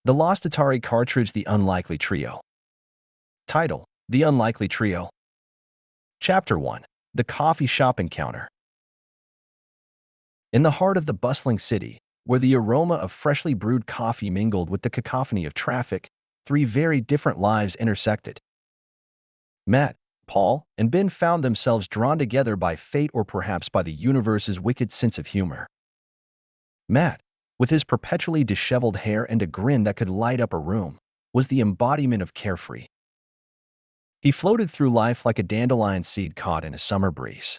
The Lost Atari Cartridge, The Unlikely Trio. Title: The Unlikely Trio. Chapter 1. The Coffee Shop Encounter. In the heart of the bustling city, where the aroma of freshly brewed coffee mingled with the cacophony of traffic, three very different lives intersected. Matt, Paul, and Ben found themselves drawn together by fate or perhaps by the universe's wicked sense of humor. Matt, with his perpetually disheveled hair and a grin that could light up a room, was the embodiment of carefree. He floated through life like a dandelion seed caught in a summer breeze.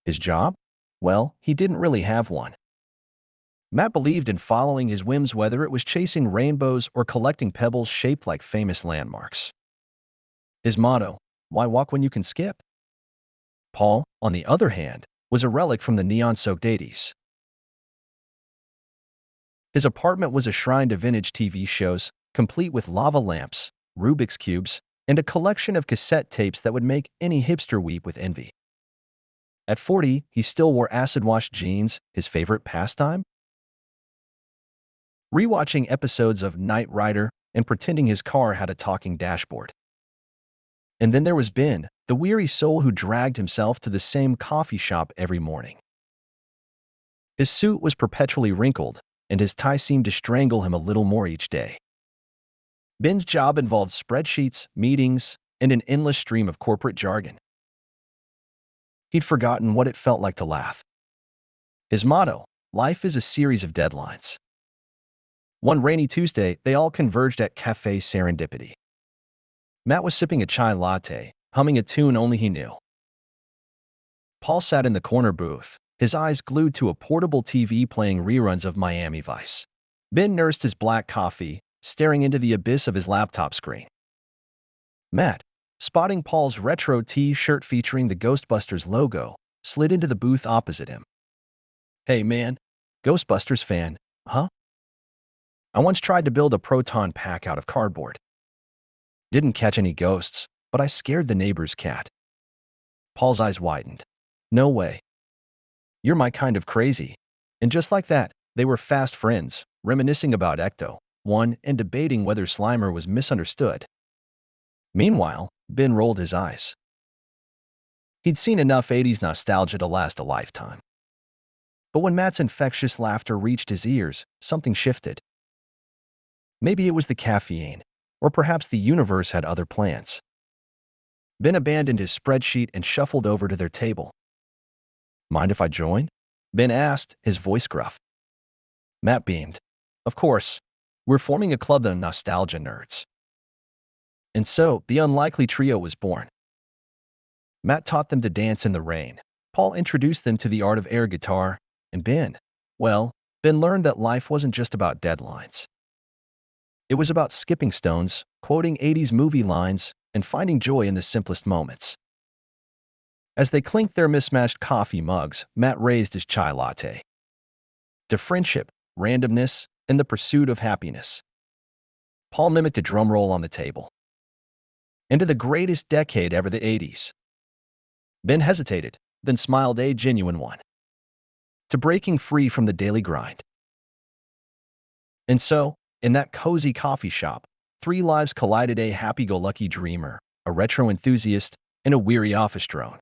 His job? Well, he didn't really have one. Matt believed in following his whims, whether it was chasing rainbows or collecting pebbles shaped like famous landmarks. His motto: why walk when you can skip? Paul, on the other hand, was a relic from the neon-soaked 80s. His apartment was a shrine to vintage TV shows, complete with lava lamps, Rubik's Cubes, and a collection of cassette tapes that would make any hipster weep with envy. At 40, he still wore acid-washed jeans, his favorite pastime? Rewatching episodes of Knight Rider and pretending his car had a talking dashboard. And then there was Ben, the weary soul who dragged himself to the same coffee shop every morning. His suit was perpetually wrinkled, and his tie seemed to strangle him a little more each day. Ben's job involved spreadsheets, meetings, and an endless stream of corporate jargon. He'd forgotten what it felt like to laugh. His motto: life is a series of deadlines. One rainy Tuesday, they all converged at Cafe Serendipity. Matt was sipping a chai latte, humming a tune only he knew. Paul sat in the corner booth, his eyes glued to a portable TV playing reruns of Miami Vice. Ben nursed his black coffee, staring into the abyss of his laptop screen. Matt, spotting Paul's retro T-shirt featuring the Ghostbusters logo, slid into the booth opposite him. "Hey man, Ghostbusters fan, huh? I once tried to build a proton pack out of cardboard. Didn't catch any ghosts, but I scared the neighbor's cat." Paul's eyes widened. "No way. You're my kind of crazy." And just like that, they were fast friends, reminiscing about Ecto-1 and debating whether Slimer was misunderstood. Meanwhile, Ben rolled his eyes. He'd seen enough 80s nostalgia to last a lifetime. But when Matt's infectious laughter reached his ears, something shifted. Maybe it was the caffeine, or perhaps the universe had other plans. Ben abandoned his spreadsheet and shuffled over to their table. "Mind if I join?" Ben asked, his voice gruff. Matt beamed. "Of course. We're forming a club of nostalgia nerds." And so, the Unlikely Trio was born. Matt taught them to dance in the rain. Paul introduced them to the art of air guitar. And Ben learned that life wasn't just about deadlines. It was about skipping stones, quoting 80s movie lines, and finding joy in the simplest moments. As they clinked their mismatched coffee mugs, Matt raised his chai latte. To friendship, randomness, and the pursuit of happiness. Paul mimicked a drum roll on the table. Into the greatest decade ever, the 80s. Ben hesitated, then smiled, a genuine one. To breaking free from the daily grind. And so, in that cozy coffee shop, three lives collided: a happy-go-lucky dreamer, a retro enthusiast, and a weary office drone.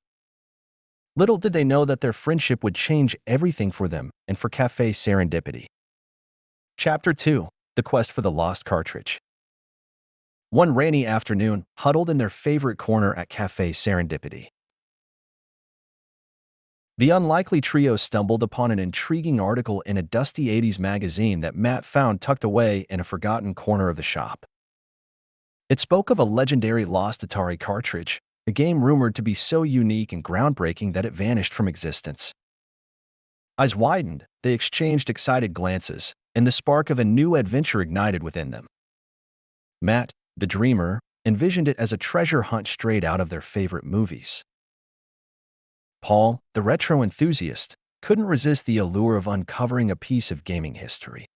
Little did they know that their friendship would change everything for them and for Cafe Serendipity. Chapter 2. The Quest for the Lost Cartridge. One rainy afternoon, huddled in their favorite corner at Cafe Serendipity, the Unlikely Trio stumbled upon an intriguing article in a dusty 80s magazine that Matt found tucked away in a forgotten corner of the shop. It spoke of a legendary lost Atari cartridge, a game rumored to be so unique and groundbreaking that it vanished from existence. Eyes widened, they exchanged excited glances, and the spark of a new adventure ignited within them. Matt, the dreamer, envisioned it as a treasure hunt straight out of their favorite movies. Paul, the retro enthusiast, couldn't resist the allure of uncovering a piece of gaming history.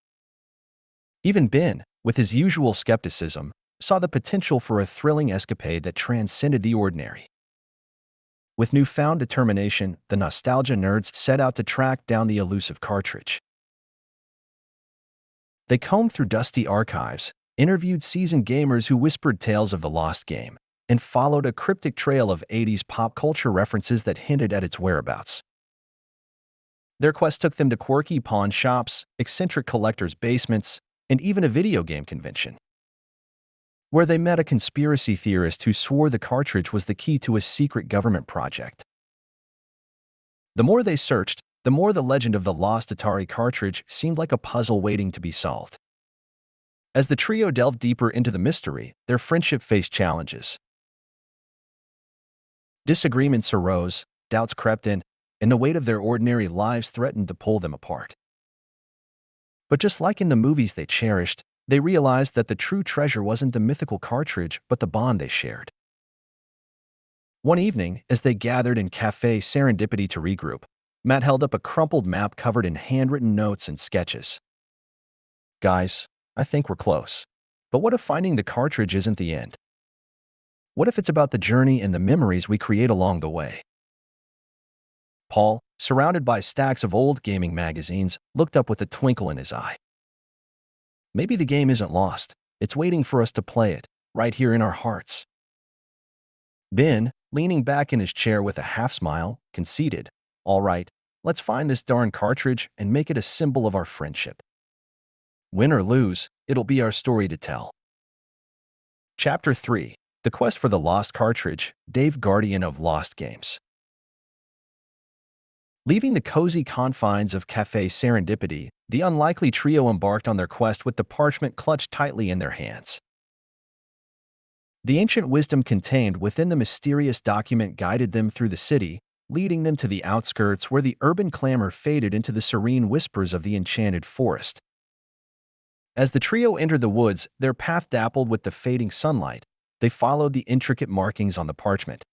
Even Ben, with his usual skepticism, saw the potential for a thrilling escapade that transcended the ordinary. With newfound determination, the nostalgia nerds set out to track down the elusive cartridge. They combed through dusty archives, interviewed seasoned gamers who whispered tales of the lost game, and followed a cryptic trail of 80s pop culture references that hinted at its whereabouts. Their quest took them to quirky pawn shops, eccentric collectors' basements, and even a video game convention, where they met a conspiracy theorist who swore the cartridge was the key to a secret government project. The more they searched, the more the legend of the lost Atari cartridge seemed like a puzzle waiting to be solved. As the trio delved deeper into the mystery, their friendship faced challenges. Disagreements arose, doubts crept in, and the weight of their ordinary lives threatened to pull them apart. But just like in the movies they cherished, they realized that the true treasure wasn't the mythical cartridge, but the bond they shared. One evening, as they gathered in Cafe Serendipity to regroup, Matt held up a crumpled map covered in handwritten notes and sketches. "Guys, I think we're close. But what if finding the cartridge isn't the end? What if it's about the journey and the memories we create along the way?" Paul, surrounded by stacks of old gaming magazines, looked up with a twinkle in his eye. "Maybe the game isn't lost. It's waiting for us to play it, right here in our hearts." Ben, leaning back in his chair with a half-smile, conceded, "All right, let's find this darn cartridge and make it a symbol of our friendship. Win or lose, it'll be our story to tell." Chapter 3. The Quest for the Lost Cartridge, Dave, Guardian of Lost Games. Leaving the cozy confines of Cafe Serendipity, the unlikely trio embarked on their quest with the parchment clutched tightly in their hands. The ancient wisdom contained within the mysterious document guided them through the city, leading them to the outskirts where the urban clamor faded into the serene whispers of the enchanted forest. As the trio entered the woods, their path dappled with the fading sunlight. They followed the intricate markings on the parchment.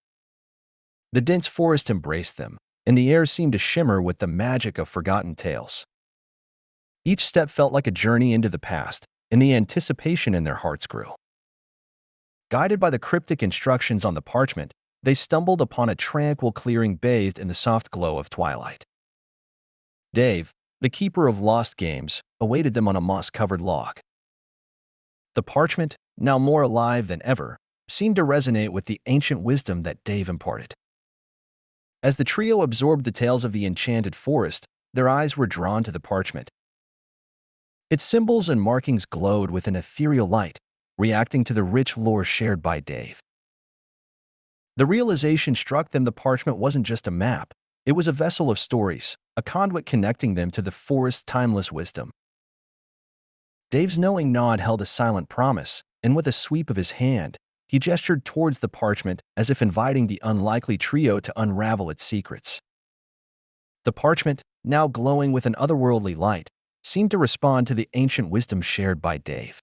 The dense forest embraced them, and the air seemed to shimmer with the magic of forgotten tales. Each step felt like a journey into the past, and the anticipation in their hearts grew. Guided by the cryptic instructions on the parchment, they stumbled upon a tranquil clearing bathed in the soft glow of twilight. Dave, the keeper of lost games, awaited them on a moss-covered log. The parchment, now more alive than ever, seemed to resonate with the ancient wisdom that Dave imparted. As the trio absorbed the tales of the enchanted forest, their eyes were drawn to the parchment. Its symbols and markings glowed with an ethereal light, reacting to the rich lore shared by Dave. The realization struck them the parchment wasn't just a map, it was a vessel of stories, a conduit connecting them to the forest's timeless wisdom. Dave's knowing nod held a silent promise, and with a sweep of his hand, he gestured towards the parchment as if inviting the unlikely trio to unravel its secrets. The parchment, now glowing with an otherworldly light, seemed to respond to the ancient wisdom shared by Dave.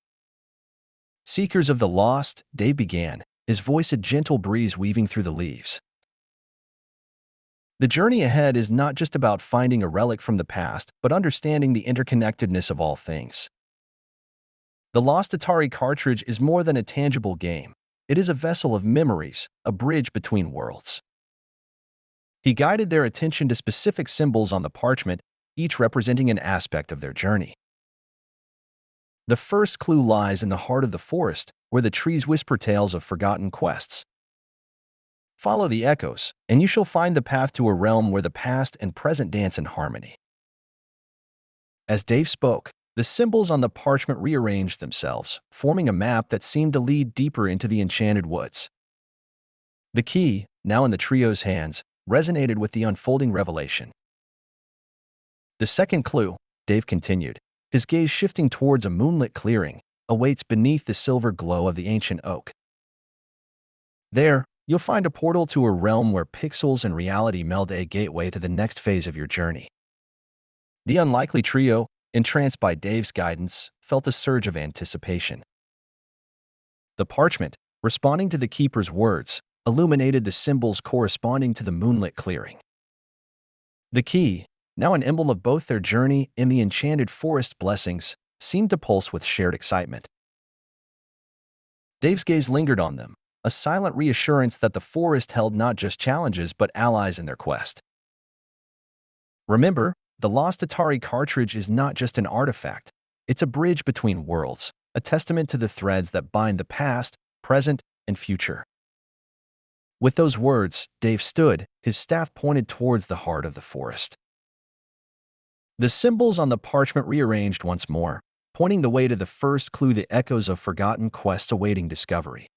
"Seekers of the lost," Dave began, his voice a gentle breeze weaving through the leaves. "The journey ahead is not just about finding a relic from the past, but understanding the interconnectedness of all things. The lost Atari cartridge is more than a tangible game. It is a vessel of memories, a bridge between worlds." He guided their attention to specific symbols on the parchment, each representing an aspect of their journey. The first clue lies in the heart of the forest, where the trees whisper tales of forgotten quests. Follow the echoes, and you shall find the path to a realm where the past and present dance in harmony. As Dave spoke, the symbols on the parchment rearranged themselves, forming a map that seemed to lead deeper into the enchanted woods. The key, now in the trio's hands, resonated with the unfolding revelation. "The second clue," Dave continued, his gaze shifting towards a moonlit clearing, awaits beneath the silver glow of the ancient oak. There, you'll find a portal to a realm where pixels and reality meld, a gateway to the next phase of your journey. The unlikely trio, entranced by Dave's guidance, felt a surge of anticipation. The parchment, responding to the keeper's words, illuminated the symbols corresponding to the moonlit clearing. The key, now an emblem of both their journey and the enchanted forest blessings, seemed to pulse with shared excitement. Dave's gaze lingered on them, a silent reassurance that the forest held not just challenges but allies in their quest. "Remember, the lost Atari cartridge is not just an artifact, It's a bridge between worlds, a testament to the threads that bind the past, present, and future. With those words, Dave stood, his staff pointed towards the heart of the forest. The symbols on the parchment rearranged once more, pointing the way to the first clue, the echoes of forgotten quests awaiting discovery.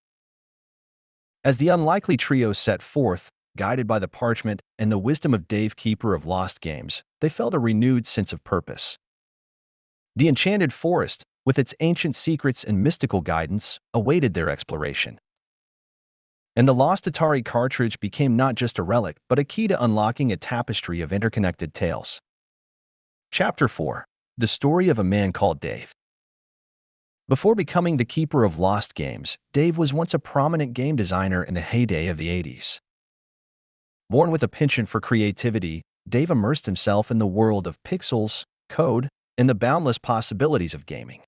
As the unlikely trio set forth, guided by the parchment and the wisdom of Dave, keeper of lost games, they felt a renewed sense of purpose. The enchanted forest, with its ancient secrets and mystical guidance, awaited their exploration. And the lost Atari cartridge became not just a relic, but a key to unlocking a tapestry of interconnected tales. Chapter 4. The Story of a Man Called Dave. Before becoming the keeper of lost games, Dave was once a prominent game designer in the heyday of the 80s. Born with a penchant for creativity, Dave immersed himself in the world of pixels, code, and the boundless possibilities of gaming.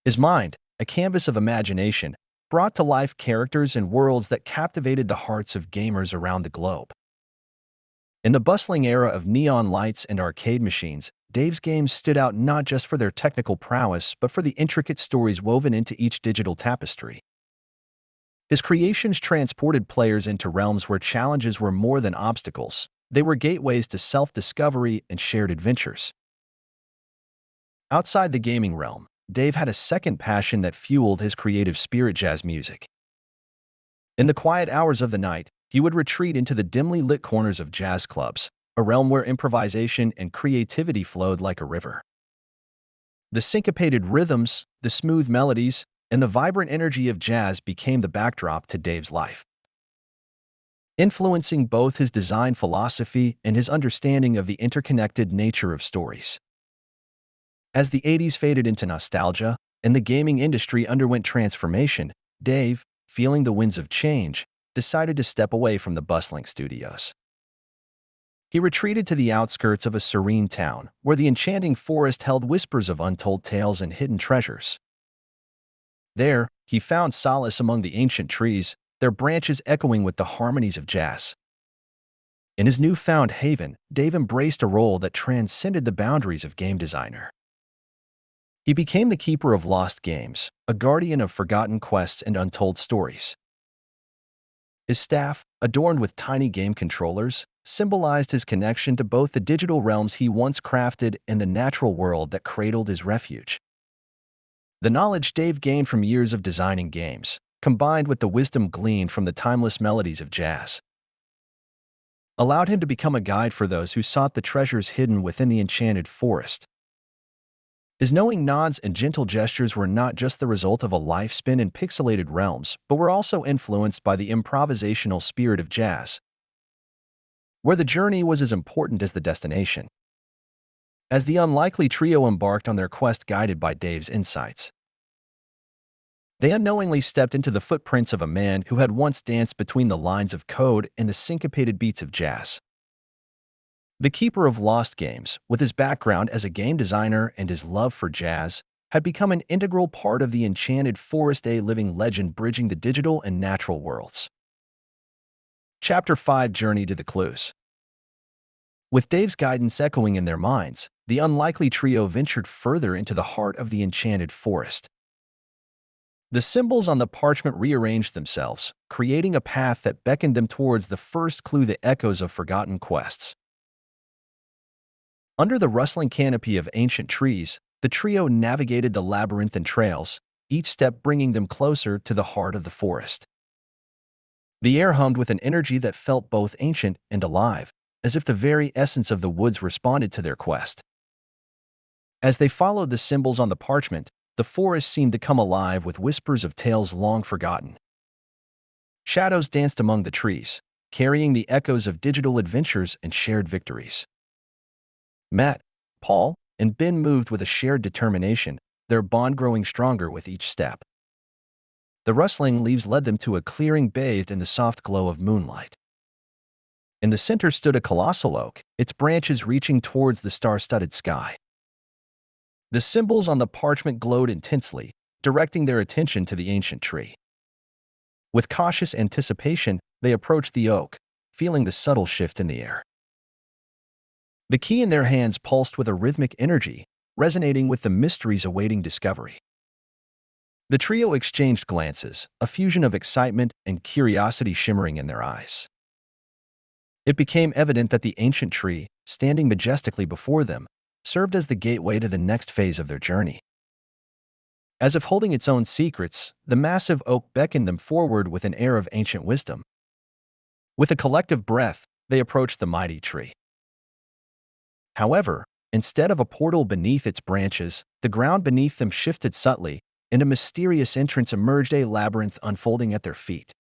His mind, a canvas of imagination, brought to life characters and worlds that captivated the hearts of gamers around the globe. In the bustling era of neon lights and arcade machines, Dave's games stood out not just for their technical prowess, but for the intricate stories woven into each digital tapestry. His creations transported players into realms where challenges were more than obstacles. They were gateways to self-discovery and shared adventures. Outside the gaming realm, Dave had a second passion that fueled his creative spirit: jazz music. In the quiet hours of the night, he would retreat into the dimly lit corners of jazz clubs, a realm where improvisation and creativity flowed like a river. The syncopated rhythms, the smooth melodies, and the vibrant energy of jazz became the backdrop to Dave's life, influencing both his design philosophy and his understanding of the interconnected nature of stories. As the 80s faded into nostalgia and the gaming industry underwent transformation, Dave, feeling the winds of change, decided to step away from the bustling studios. He retreated to the outskirts of a serene town, where the enchanting forest held whispers of untold tales and hidden treasures. There, he found solace among the ancient trees, their branches echoing with the harmonies of jazz. In his newfound haven, Dave embraced a role that transcended the boundaries of game designer. He became the keeper of lost games, a guardian of forgotten quests and untold stories. His staff, adorned with tiny game controllers, symbolized his connection to both the digital realms he once crafted and the natural world that cradled his refuge. The knowledge Dave gained from years of designing games, combined with the wisdom gleaned from the timeless melodies of jazz, allowed him to become a guide for those who sought the treasures hidden within the enchanted forest. His knowing nods and gentle gestures were not just the result of a life spent in pixelated realms, but were also influenced by the improvisational spirit of jazz, where the journey was as important as the destination. As the unlikely trio embarked on their quest guided by Dave's insights, they unknowingly stepped into the footprints of a man who had once danced between the lines of code and the syncopated beats of jazz. The keeper of lost games, with his background as a game designer and his love for jazz, had become an integral part of the enchanted forest, a living legend bridging the digital and natural worlds. Chapter 5. Journey to the Clues. With Dave's guidance echoing in their minds, the unlikely trio ventured further into the heart of the enchanted forest. The symbols on the parchment rearranged themselves, creating a path that beckoned them towards the first clue, the echoes of forgotten quests. Under the rustling canopy of ancient trees, the trio navigated the labyrinthine trails, each step bringing them closer to the heart of the forest. The air hummed with an energy that felt both ancient and alive, as if the very essence of the woods responded to their quest. As they followed the symbols on the parchment, the forest seemed to come alive with whispers of tales long forgotten. Shadows danced among the trees, carrying the echoes of digital adventures and shared victories. Matt, Paul, and Ben moved with a shared determination, their bond growing stronger with each step. The rustling leaves led them to a clearing bathed in the soft glow of moonlight. In the center stood a colossal oak, its branches reaching towards the star-studded sky. The symbols on the parchment glowed intensely, directing their attention to the ancient tree. With cautious anticipation, they approached the oak, feeling the subtle shift in the air. The key in their hands pulsed with a rhythmic energy, resonating with the mysteries awaiting discovery. The trio exchanged glances, a fusion of excitement and curiosity shimmering in their eyes. It became evident that the ancient tree, standing majestically before them, served as the gateway to the next phase of their journey. As if holding its own secrets, the massive oak beckoned them forward with an air of ancient wisdom. With a collective breath, they approached the mighty tree. However, instead of a portal beneath its branches, the ground beneath them shifted subtly, and a mysterious entrance emerged, a labyrinth unfolding at their feet.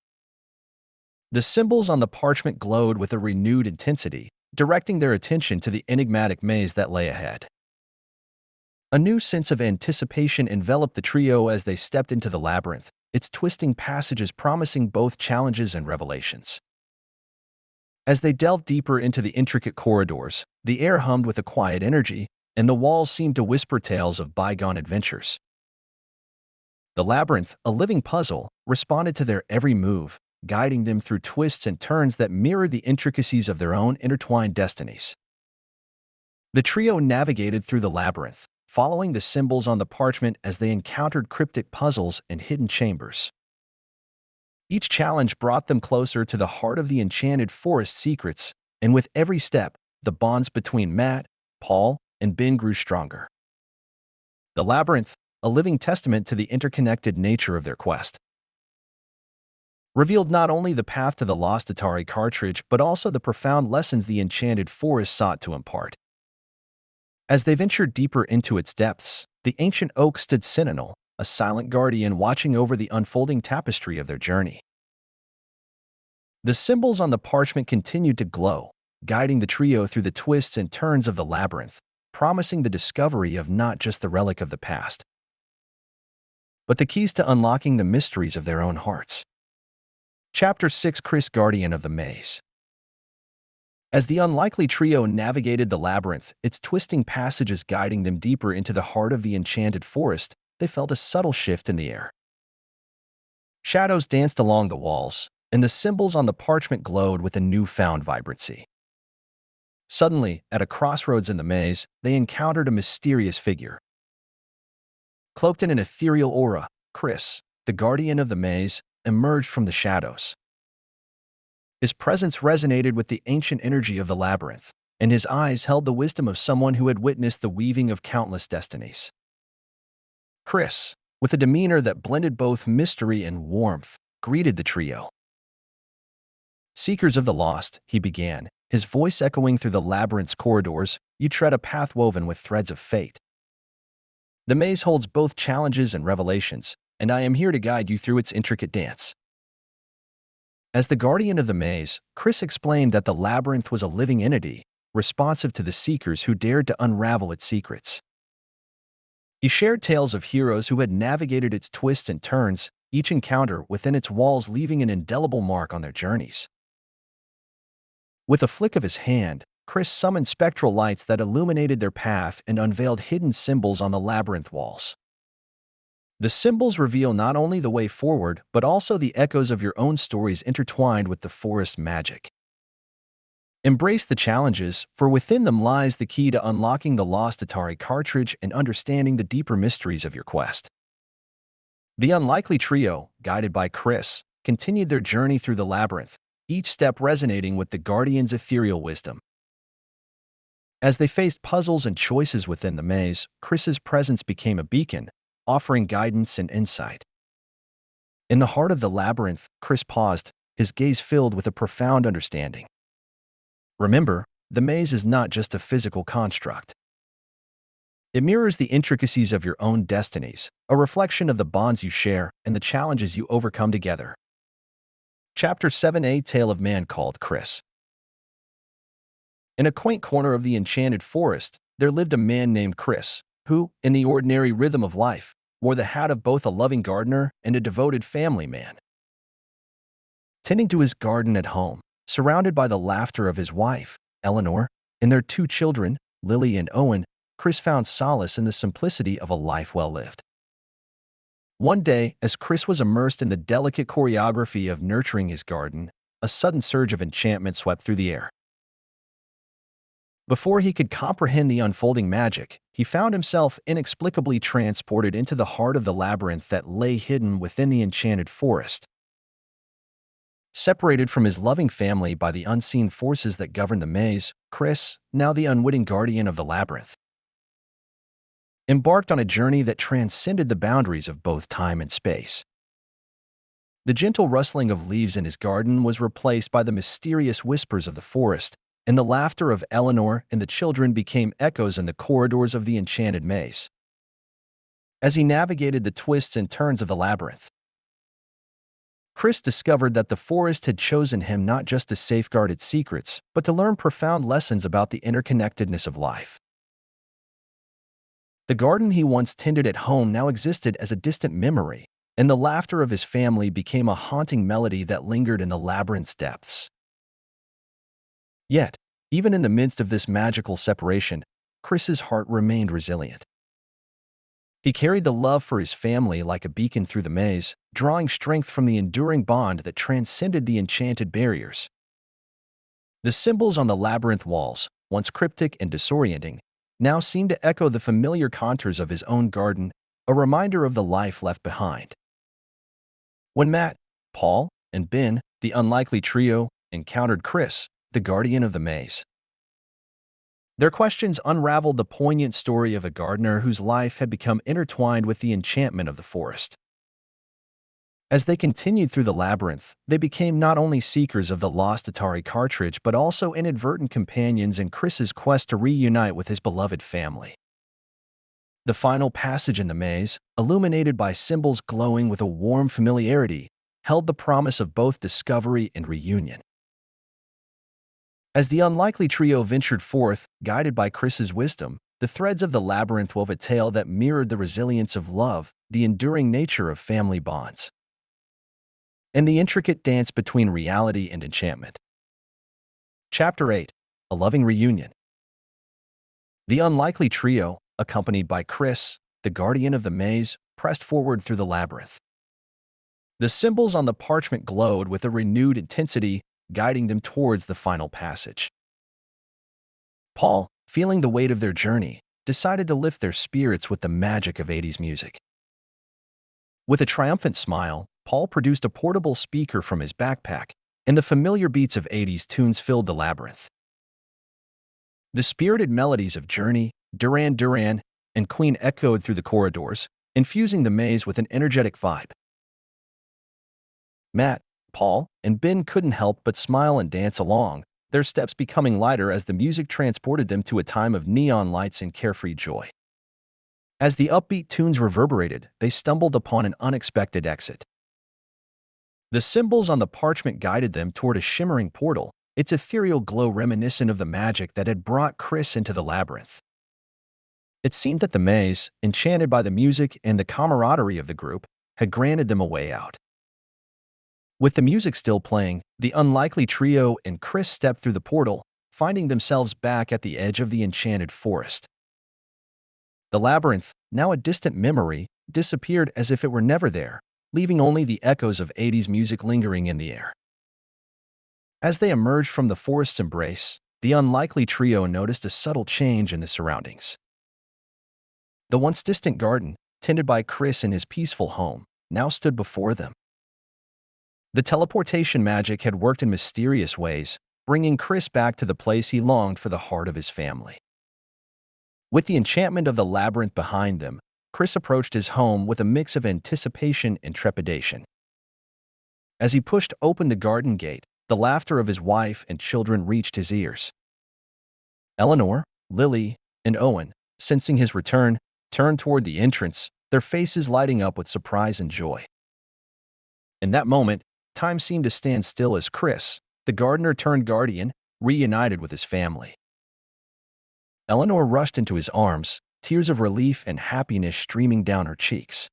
The symbols on the parchment glowed with a renewed intensity, directing their attention to the enigmatic maze that lay ahead. A new sense of anticipation enveloped the trio as they stepped into the labyrinth, its twisting passages promising both challenges and revelations. As they delved deeper into the intricate corridors, the air hummed with a quiet energy, and the walls seemed to whisper tales of bygone adventures. The labyrinth, a living puzzle, responded to their every move, guiding them through twists and turns that mirrored the intricacies of their own intertwined destinies. The trio navigated through the labyrinth, following the symbols on the parchment as they encountered cryptic puzzles and hidden chambers. Each challenge brought them closer to the heart of the enchanted forest secrets, and with every step, the bonds between Matt, Paul, and Ben grew stronger. The labyrinth, a living testament to the interconnected nature of their quest, revealed not only the path to the lost Atari cartridge but also the profound lessons the enchanted forest sought to impart. As they ventured deeper into its depths, the ancient oak stood sentinel, a silent guardian watching over the unfolding tapestry of their journey. The symbols on the parchment continued to glow, guiding the trio through the twists and turns of the labyrinth, promising the discovery of not just the relic of the past, but the keys to unlocking the mysteries of their own hearts. Chapter 6: Chris, Guardian of the Maze. As the unlikely trio navigated the labyrinth, its twisting passages guiding them deeper into the heart of the enchanted forest, they felt a subtle shift in the air. Shadows danced along the walls, and the symbols on the parchment glowed with a newfound vibrancy. Suddenly, at a crossroads in the maze, they encountered a mysterious figure. Cloaked in an ethereal aura, Chris, the guardian of the maze, emerged from the shadows. His presence resonated with the ancient energy of the labyrinth, and his eyes held the wisdom of someone who had witnessed the weaving of countless destinies. Chris, with a demeanor that blended both mystery and warmth, greeted the trio. "Seekers of the lost," he began, his voice echoing through the labyrinth's corridors, "you tread a path woven with threads of fate. The maze holds both challenges and revelations, and I am here to guide you through its intricate dance." As the guardian of the maze, Chris explained that the labyrinth was a living entity, responsive to the seekers who dared to unravel its secrets. He shared tales of heroes who had navigated its twists and turns, each encounter within its walls leaving an indelible mark on their journeys. With a flick of his hand, Chris summoned spectral lights that illuminated their path and unveiled hidden symbols on the labyrinth walls. The symbols reveal not only the way forward, but also the echoes of your own stories intertwined with the forest magic. Embrace the challenges, for within them lies the key to unlocking the lost Atari cartridge and understanding the deeper mysteries of your quest. The unlikely trio, guided by Chris, continued their journey through the labyrinth, each step resonating with the guardian's ethereal wisdom. As they faced puzzles and choices within the maze, Chris's presence became a beacon, offering guidance and insight. In the heart of the labyrinth, Chris paused, his gaze filled with a profound understanding. Remember, the maze is not just a physical construct. It mirrors the intricacies of your own destinies, a reflection of the bonds you share and the challenges you overcome together. Chapter 7: A Tale of Man Called Chris. In a quaint corner of the enchanted forest, there lived a man named Chris, who, in the ordinary rhythm of life, wore the hat of both a loving gardener and a devoted family man. Tending to his garden at home, surrounded by the laughter of his wife, Eleanor, and their two children, Lily and Owen, Chris found solace in the simplicity of a life well lived. One day, as Chris was immersed in the delicate choreography of nurturing his garden, a sudden surge of enchantment swept through the air. Before he could comprehend the unfolding magic, he found himself inexplicably transported into the heart of the labyrinth that lay hidden within the enchanted forest. Separated from his loving family by the unseen forces that govern the maze, Chris, now the unwitting guardian of the labyrinth, embarked on a journey that transcended the boundaries of both time and space. The gentle rustling of leaves in his garden was replaced by the mysterious whispers of the forest, and the laughter of Eleanor and the children became echoes in the corridors of the enchanted maze. As he navigated the twists and turns of the labyrinth, Chris discovered that the forest had chosen him not just to safeguard its secrets, but to learn profound lessons about the interconnectedness of life. The garden he once tended at home now existed as a distant memory, and the laughter of his family became a haunting melody that lingered in the labyrinth's depths. Yet, even in the midst of this magical separation, Chris's heart remained resilient. He carried the love for his family like a beacon through the maze, drawing strength from the enduring bond that transcended the enchanted barriers. The symbols on the labyrinth walls, once cryptic and disorienting, now seemed to echo the familiar contours of his own garden, a reminder of the life left behind. When Matt, Paul, and Ben, the unlikely trio, encountered Chris, the guardian of the maze, their questions unraveled the poignant story of a gardener whose life had become intertwined with the enchantment of the forest. As they continued through the labyrinth, they became not only seekers of the lost Atari cartridge but also inadvertent companions in Chris's quest to reunite with his beloved family. The final passage in the maze, illuminated by symbols glowing with a warm familiarity, held the promise of both discovery and reunion. As the unlikely trio ventured forth, guided by Chris's wisdom, the threads of the labyrinth wove a tale that mirrored the resilience of love, the enduring nature of family bonds, and the intricate dance between reality and enchantment. Chapter 8: A Loving Reunion. The unlikely trio, accompanied by Chris, the guardian of the maze, pressed forward through the labyrinth. The symbols on the parchment glowed with a renewed intensity, guiding them towards the final passage. Paul, feeling the weight of their journey, decided to lift their spirits with the magic of 80s music. With a triumphant smile, Paul produced a portable speaker from his backpack, and the familiar beats of 80s tunes filled the labyrinth. The spirited melodies of Journey, Duran Duran, and Queen echoed through the corridors, infusing the maze with an energetic vibe. Matt, Paul, and Ben couldn't help but smile and dance along, their steps becoming lighter as the music transported them to a time of neon lights and carefree joy. As the upbeat tunes reverberated, they stumbled upon an unexpected exit. The symbols on the parchment guided them toward a shimmering portal, its ethereal glow reminiscent of the magic that had brought Chris into the labyrinth. It seemed that the maze, enchanted by the music and the camaraderie of the group, had granted them a way out. With the music still playing, the unlikely trio and Chris stepped through the portal, finding themselves back at the edge of the enchanted forest. The labyrinth, now a distant memory, disappeared as if it were never there, leaving only the echoes of 80s music lingering in the air. As they emerged from the forest's embrace, the unlikely trio noticed a subtle change in the surroundings. The once distant garden, tended by Chris in his peaceful home, now stood before them. The teleportation magic had worked in mysterious ways, bringing Chris back to the place he longed for the heart of his family. With the enchantment of the labyrinth behind them, Chris approached his home with a mix of anticipation and trepidation. As he pushed open the garden gate, the laughter of his wife and children reached his ears. Eleanor, Lily, and Owen, sensing his return, turned toward the entrance, their faces lighting up with surprise and joy. In that moment, time seemed to stand still as Chris, the gardener turned guardian, reunited with his family. Eleanor rushed into his arms, tears of relief and happiness streaming down her cheeks.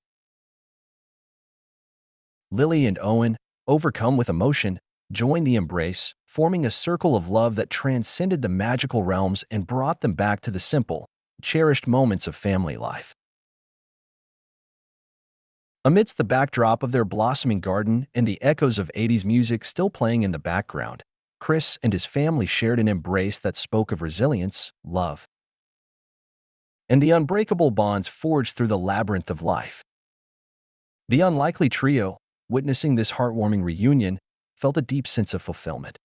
Lily and Owen, overcome with emotion, joined the embrace, forming a circle of love that transcended the magical realms and brought them back to the simple, cherished moments of family life. Amidst the backdrop of their blossoming garden and the echoes of 80s music still playing in the background, Chris and his family shared an embrace that spoke of resilience, love, and the unbreakable bonds forged through the labyrinth of life. The unlikely trio, witnessing this heartwarming reunion, felt a deep sense of fulfillment,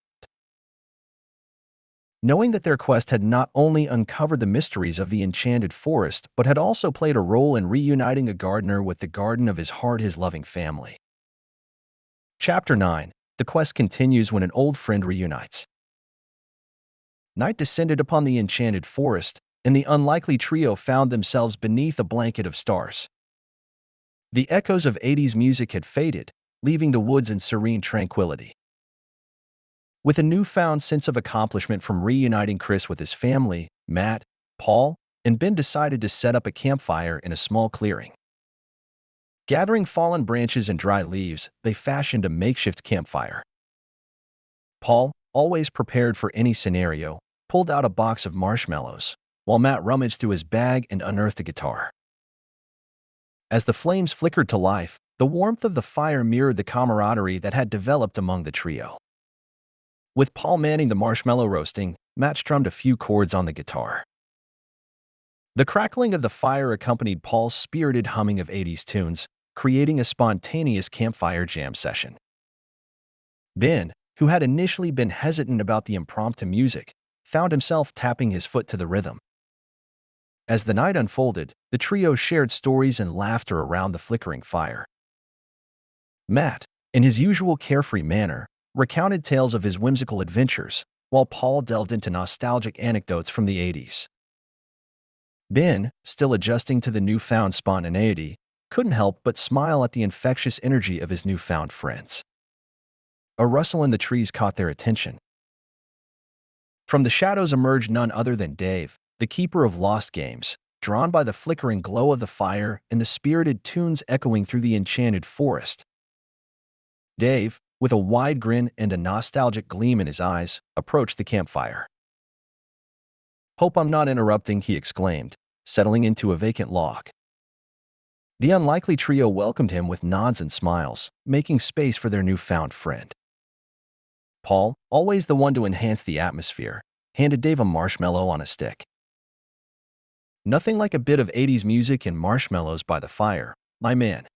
knowing that their quest had not only uncovered the mysteries of the enchanted forest, but had also played a role in reuniting a gardener with the garden of his heart, his loving family. Chapter 9. The quest continues when an old friend reunites. Night descended upon the enchanted forest, and the unlikely trio found themselves beneath a blanket of stars. The echoes of 80s music had faded, leaving the woods in serene tranquility. With a newfound sense of accomplishment from reuniting Chris with his family, Matt, Paul, and Ben decided to set up a campfire in a small clearing. Gathering fallen branches and dry leaves, they fashioned a makeshift campfire. Paul, always prepared for any scenario, pulled out a box of marshmallows, while Matt rummaged through his bag and unearthed a guitar. As the flames flickered to life, the warmth of the fire mirrored the camaraderie that had developed among the trio. With Paul manning the marshmallow roasting, Matt strummed a few chords on the guitar. The crackling of the fire accompanied Paul's spirited humming of 80s tunes, creating a spontaneous campfire jam session. Ben, who had initially been hesitant about the impromptu music, found himself tapping his foot to the rhythm. As the night unfolded, the trio shared stories and laughter around the flickering fire. Matt, in his usual carefree manner, recounted tales of his whimsical adventures, while Paul delved into nostalgic anecdotes from the 80s. Ben, still adjusting to the newfound spontaneity, couldn't help but smile at the infectious energy of his newfound friends. A rustle in the trees caught their attention. From the shadows emerged none other than Dave, the keeper of lost games, drawn by the flickering glow of the fire and the spirited tunes echoing through the enchanted forest. Dave, with a wide grin and a nostalgic gleam in his eyes, approached the campfire. "Hope I'm not interrupting," he exclaimed, settling into a vacant log. The unlikely trio welcomed him with nods and smiles, making space for their newfound friend. Paul, always the one to enhance the atmosphere, handed Dave a marshmallow on a stick. "Nothing like a bit of 80s music and marshmallows by the fire, my man."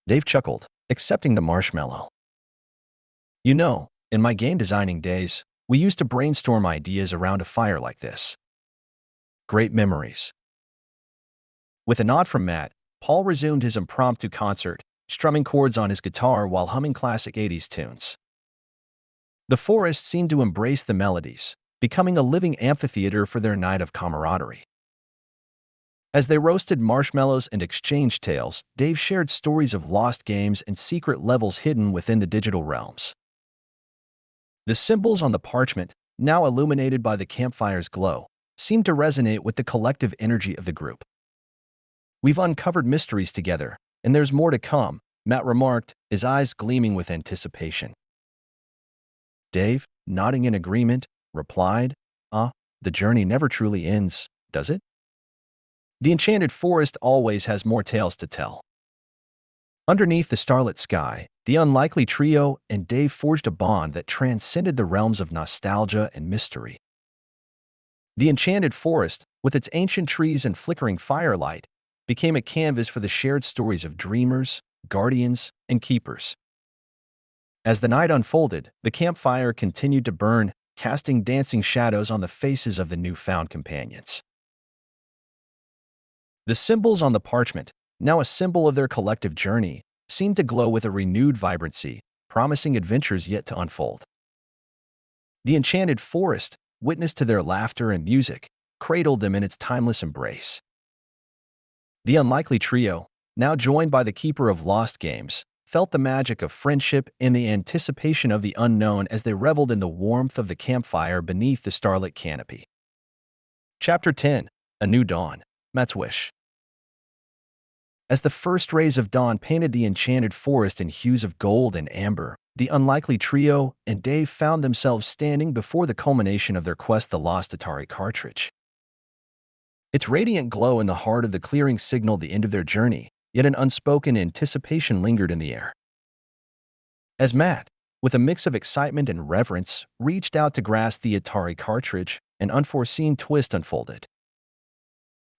Dave chuckled, accepting the marshmallow. "You know, in my game designing days, we used to brainstorm ideas around a fire like this. Great memories." With a nod from Matt, Paul resumed his impromptu concert, strumming chords on his guitar while humming classic 80s tunes. The forest seemed to embrace the melodies, becoming a living amphitheater for their night of camaraderie. As they roasted marshmallows and exchanged tales, Dave shared stories of lost games and secret levels hidden within the digital realms. The symbols on the parchment, now illuminated by the campfire's glow, seemed to resonate with the collective energy of the group. "We've uncovered mysteries together, and there's more to come," Matt remarked, his eyes gleaming with anticipation. Dave, nodding in agreement, replied, The journey never truly ends, does it? The enchanted forest always has more tales to tell." Underneath the starlit sky, the unlikely trio and Dave forged a bond that transcended the realms of nostalgia and mystery. The enchanted forest, with its ancient trees and flickering firelight, became a canvas for the shared stories of dreamers, guardians, and keepers. As the night unfolded, the campfire continued to burn, casting dancing shadows on the faces of the newfound companions. The symbols on the parchment, now a symbol of their collective journey, seemed to glow with a renewed vibrancy, promising adventures yet to unfold. The enchanted forest, witness to their laughter and music, cradled them in its timeless embrace. The unlikely trio, now joined by the keeper of lost games, felt the magic of friendship and the anticipation of the unknown as they reveled in the warmth of the campfire beneath the starlit canopy. Chapter 10. A New Dawn. Matt's Wish. As the first rays of dawn painted the enchanted forest in hues of gold and amber, the unlikely trio and Dave found themselves standing before the culmination of their quest, the lost Atari cartridge. Its radiant glow in the heart of the clearing signaled the end of their journey, yet an unspoken anticipation lingered in the air. As Matt, with a mix of excitement and reverence, reached out to grasp the Atari cartridge. An unforeseen twist unfolded.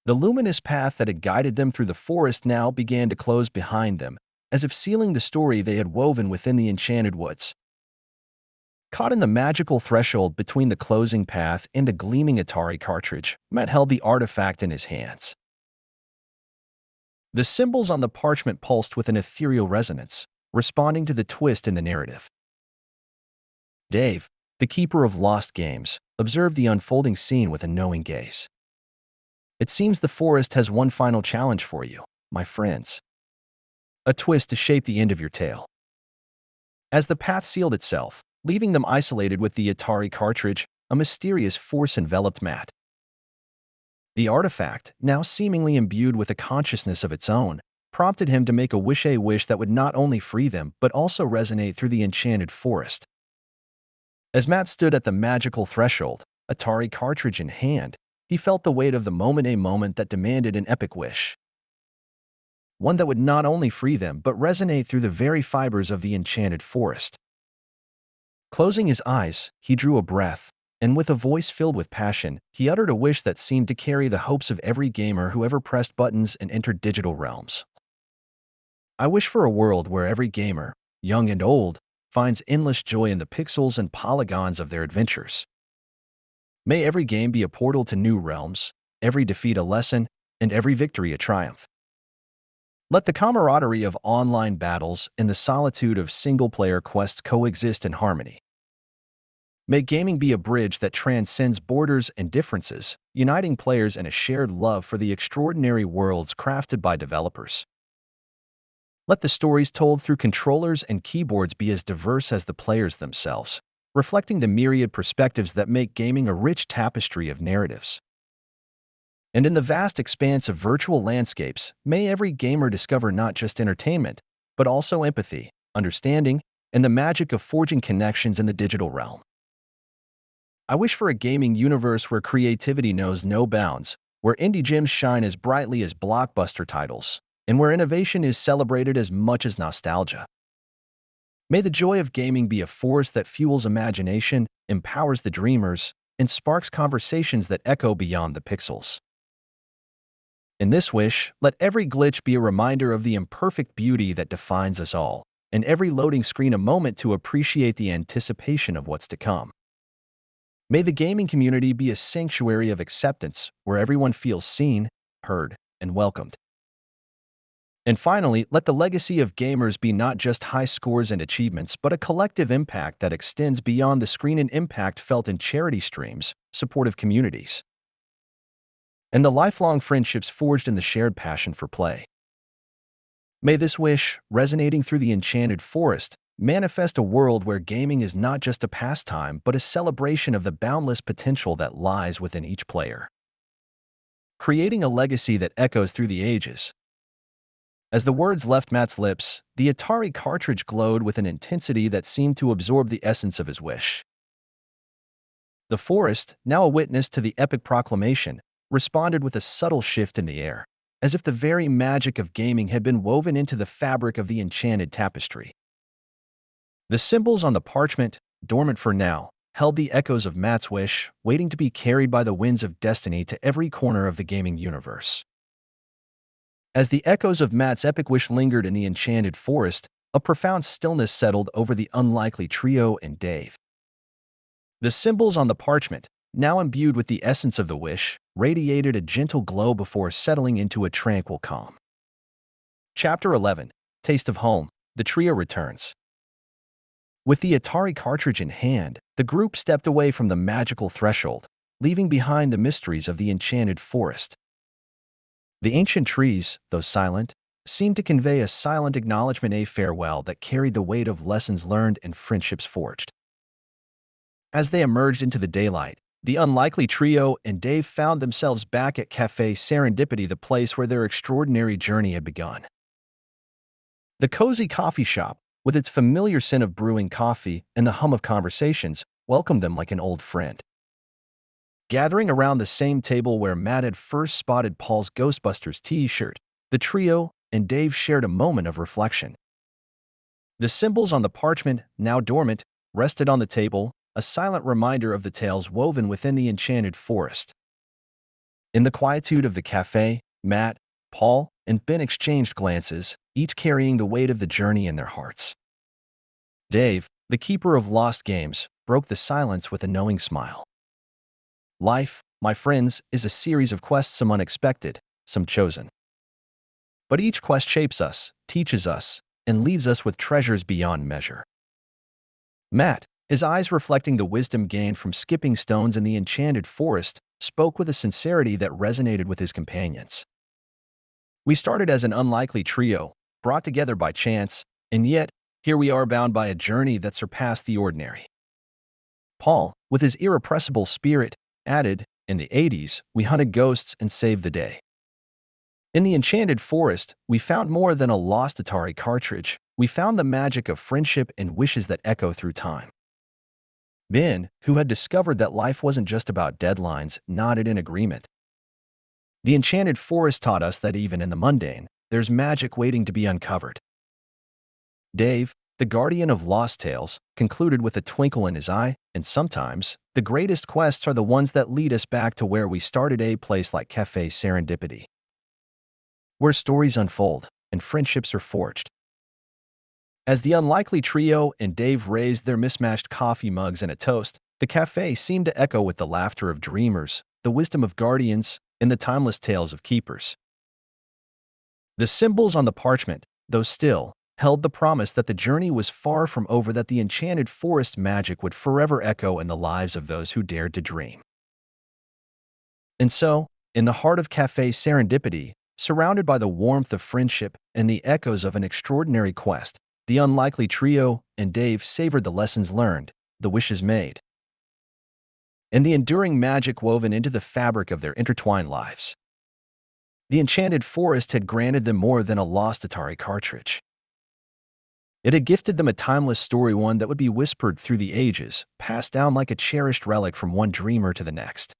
The luminous path that had guided them through the forest now began to close behind them, as if sealing the story they had woven within the enchanted woods. Caught in the magical threshold between the closing path and the gleaming Atari cartridge, Matt held the artifact in his hands. The symbols on the parchment pulsed with an ethereal resonance, responding to the twist in the narrative. Dave, the keeper of lost games, observed the unfolding scene with a knowing gaze. It seems the forest has one final challenge for you, my friends. A twist to shape the end of your tale. As the path sealed itself, leaving them isolated with the Atari cartridge, a mysterious force enveloped Matt. The artifact, now seemingly imbued with a consciousness of its own, prompted him to make a wish that would not only free them but also resonate through the enchanted forest. As Matt stood at the magical threshold, Atari cartridge in hand, he felt the weight of the moment, a moment that demanded an epic wish. One that would not only free them but resonate through the very fibers of the enchanted forest. Closing his eyes, he drew a breath, and with a voice filled with passion, he uttered a wish that seemed to carry the hopes of every gamer who ever pressed buttons and entered digital realms. I wish for a world where every gamer, young and old, finds endless joy in the pixels and polygons of their adventures. May every game be a portal to new realms, every defeat a lesson, and every victory a triumph. Let the camaraderie of online battles and the solitude of single-player quests coexist in harmony. May gaming be a bridge that transcends borders and differences, uniting players in a shared love for the extraordinary worlds crafted by developers. Let the stories told through controllers and keyboards be as diverse as the players themselves, reflecting the myriad perspectives that make gaming a rich tapestry of narratives. And in the vast expanse of virtual landscapes, may every gamer discover not just entertainment, but also empathy, understanding, and the magic of forging connections in the digital realm. I wish for a gaming universe where creativity knows no bounds, where indie gems shine as brightly as blockbuster titles, and where innovation is celebrated as much as nostalgia. May the joy of gaming be a force that fuels imagination, empowers the dreamers, and sparks conversations that echo beyond the pixels. In this wish, let every glitch be a reminder of the imperfect beauty that defines us all, and every loading screen a moment to appreciate the anticipation of what's to come. May the gaming community be a sanctuary of acceptance where everyone feels seen, heard, and welcomed. And finally, let the legacy of gamers be not just high scores and achievements, but a collective impact that extends beyond the screen, and impact felt in charity streams, supportive communities, and the lifelong friendships forged in the shared passion for play. May this wish, resonating through the enchanted forest, manifest a world where gaming is not just a pastime but a celebration of the boundless potential that lies within each player, creating a legacy that echoes through the ages. As the words left Matt's lips, the Atari cartridge glowed with an intensity that seemed to absorb the essence of his wish. The forest, now a witness to the epic proclamation, responded with a subtle shift in the air, as if the very magic of gaming had been woven into the fabric of the enchanted tapestry. The symbols on the parchment, dormant for now, held the echoes of Matt's wish, waiting to be carried by the winds of destiny to every corner of the gaming universe. As the echoes of Matt's epic wish lingered in the enchanted forest, a profound stillness settled over the unlikely trio and Dave. The symbols on the parchment, now imbued with the essence of the wish, radiated a gentle glow before settling into a tranquil calm. Chapter 11. Taste of Home. The trio returns. With the Atari cartridge in hand, the group stepped away from the magical threshold, leaving behind the mysteries of the enchanted forest. The ancient trees, though silent, seemed to convey a silent acknowledgement, a farewell that carried the weight of lessons learned and friendships forged. As they emerged into the daylight, the unlikely trio and Dave found themselves back at Café Serendipity, the place where their extraordinary journey had begun. The cozy coffee shop, with its familiar scent of brewing coffee and the hum of conversations, welcomed them like an old friend. Gathering around the same table where Matt had first spotted Paul's Ghostbusters t-shirt, the trio and Dave shared a moment of reflection. The symbols on the parchment, now dormant, rested on the table, a silent reminder of the tales woven within the enchanted forest. In the quietude of the cafe, Matt, Paul, and Ben exchanged glances, each carrying the weight of the journey in their hearts. Dave, the keeper of lost games, broke the silence with a knowing smile. Life, my friends, is a series of quests, some unexpected, some chosen. But each quest shapes us, teaches us, and leaves us with treasures beyond measure. Matt, his eyes reflecting the wisdom gained from skipping stones in the enchanted forest, spoke with a sincerity that resonated with his companions. We started as an unlikely trio, brought together by chance, and yet, here we are bound by a journey that surpassed the ordinary. Paul, with his irrepressible spirit, added, in the 80s, we hunted ghosts and saved the day. In the enchanted forest, we found more than a lost Atari cartridge. We found the magic of friendship and wishes that echo through time. Ben, who had discovered that life wasn't just about deadlines, nodded in agreement. The enchanted forest taught us that even in the mundane, there's magic waiting to be uncovered. Dave, the guardian of lost tales, concluded with a twinkle in his eye, and sometimes, the greatest quests are the ones that lead us back to where we started, a place like Cafe Serendipity, where stories unfold and friendships are forged. As the unlikely trio and Dave raised their mismatched coffee mugs in a toast, the cafe seemed to echo with the laughter of dreamers, the wisdom of guardians, and the timeless tales of keepers. The symbols on the parchment, though still, held the promise that the journey was far from over, that the enchanted forest magic would forever echo in the lives of those who dared to dream. And so, in the heart of Cafe Serendipity, surrounded by the warmth of friendship and the echoes of an extraordinary quest, the unlikely trio and Dave savored the lessons learned, the wishes made, and the enduring magic woven into the fabric of their intertwined lives. The enchanted forest had granted them more than a lost Atari cartridge. It had gifted them a timeless story, one that would be whispered through the ages, passed down like a cherished relic from one dreamer to the next.